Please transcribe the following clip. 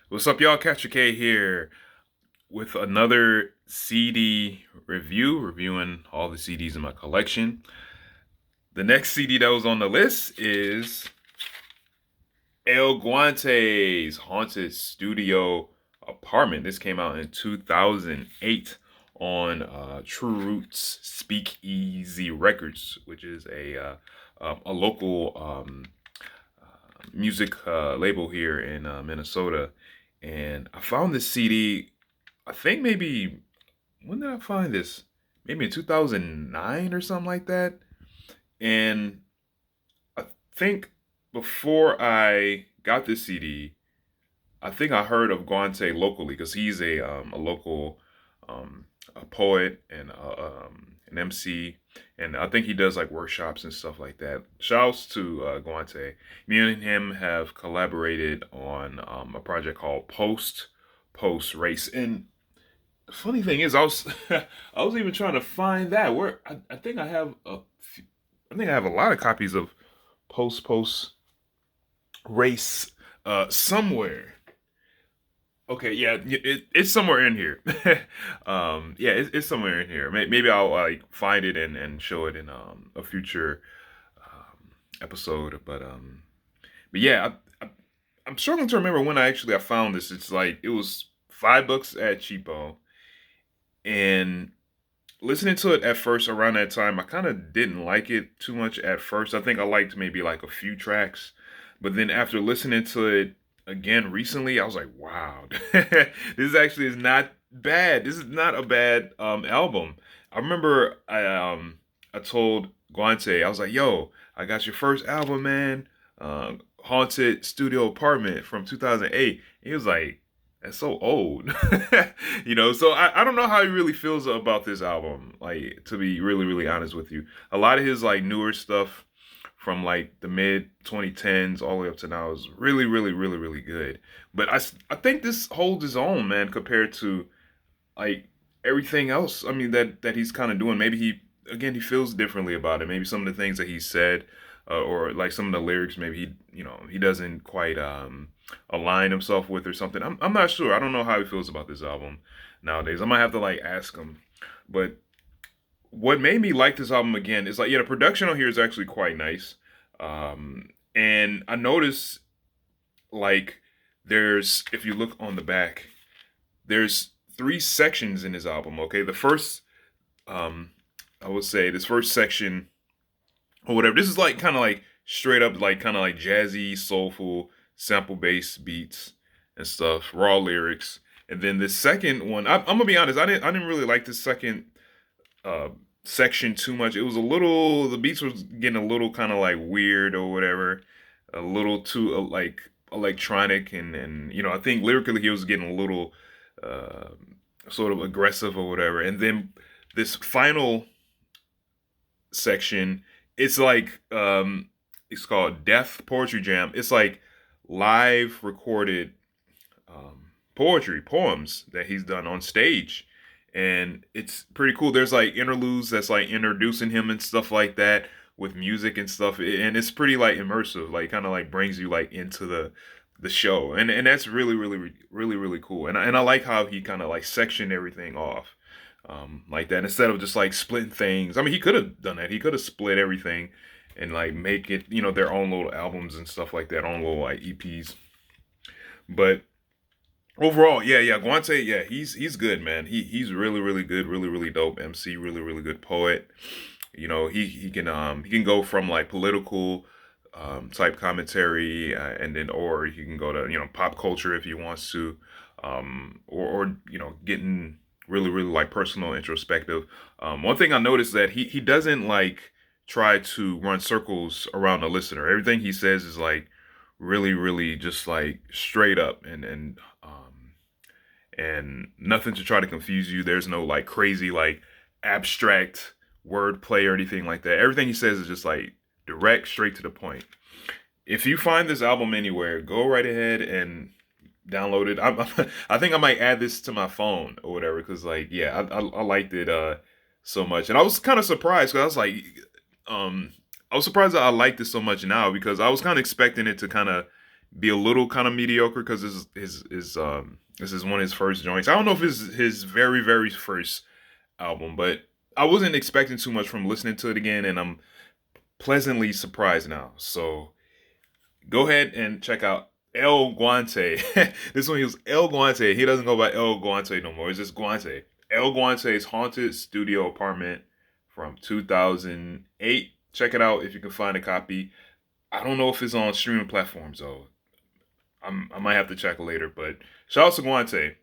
What's up, y'all? Katrah-quey here with another CD review, reviewing all the CDs in my collection. The next CD that was on the list is El Guante's Haunted Studio Apartment. This came out in 2008 on True Roots Speakeasy Records, which is a local music label here in Minnesota. And I found this CD, I think maybe, when did I find this? Maybe in 2009 or something like that. And I think before I got this CD, I think I heard of Guante locally because he's a local a poet and an MC, and I think he does like workshops and stuff like that. Shouts to Guante. Me and him have collaborated on a project called Post Race. And the funny thing is, I was even trying to find that where I think I have I think I have a lot of copies of Post Race somewhere. Okay, yeah, it's somewhere in here. Yeah, it's somewhere in here. Maybe I'll like find it and show it in a future episode. But yeah, I'm struggling to remember when I found this. It's like it was $5 at cheapo, and listening to it at first around that time, I kind of didn't like it too much at first. I think I liked maybe like a few tracks, but then after listening to it again recently, I was like, wow, this actually is not bad. This is not a bad album. I remember I told Guante, I was like, yo, I got your first album, man. Haunted Studio Apartment from 2008. He was like, that's so old. So I don't know how he really feels about this album, like, to be really honest with you. A lot of his like newer stuff from like the mid 2010s all the way up to now is really good. But I think this holds his own, man, compared to like everything else. I mean that he's kind of doing. Maybe he feels differently about it. Maybe some of the things that he said, or like some of the lyrics, maybe he doesn't quite align himself with or something. I'm not sure. I don't know how he feels about this album nowadays. I might have to like ask him. But what made me like this album again is like, yeah, the production on here is actually quite nice. And I noticed like if you look on the back, there's three sections in this album. Okay, the first, I would say this first section or whatever. This is like kind of like straight up like kind of like jazzy, soulful, sample based beats and stuff, raw lyrics. And then the second one, I'm gonna be honest, I didn't really like this second uh section too much. It was a little, the beats was getting a little kind of like weird or whatever, a little too like electronic, and I think lyrically he was getting a little uh sort of aggressive or whatever. And then this final section, it's like it's called Death Poetry Jam. It's like live recorded poems that he's done on stage, and it's pretty cool. There's like interludes that's like introducing him and stuff like that with music and stuff, and it's pretty like immersive, like kind of like brings you like into the show, and that's really cool. And I like how he kind of like sectioned everything off like that, instead of just like splitting things. I mean, he could have done that. He could have split everything and like make it, their own little albums and stuff like that, own little like EPs. But overall, yeah, Guante, yeah, he's good, man. He's really good, really dope MC, really good poet. He can go from like political type commentary, and then, or he can go to pop culture if he wants to, or getting really like personal, introspective. One thing I noticed that he doesn't like try to run circles around the listener. Everything he says is like really just like straight up, and nothing to try to confuse you. There's no like crazy like abstract wordplay or anything like that. Everything he says is just like direct, straight to the point. If you find this album anywhere, go right ahead and download it. I think I might add this to my phone or whatever, because like, yeah, I liked it so much. And I was kind of surprised, because I was like, I was surprised that I liked it so much now, because I was kind of expecting it to kind of be a little kind of mediocre because this is one of his first joints. I don't know if it's his very very first album, but I wasn't expecting too much from listening to it again, and I'm pleasantly surprised now. So go ahead and check out El Guante. This one he was El Guante. He doesn't go by El Guante no more. It's just Guante. El Guante's Haunted Studio Apartment from 2008. Check it out if you can find a copy. I don't know if it's on streaming platforms though. I might have to check later, but shout out to Guante.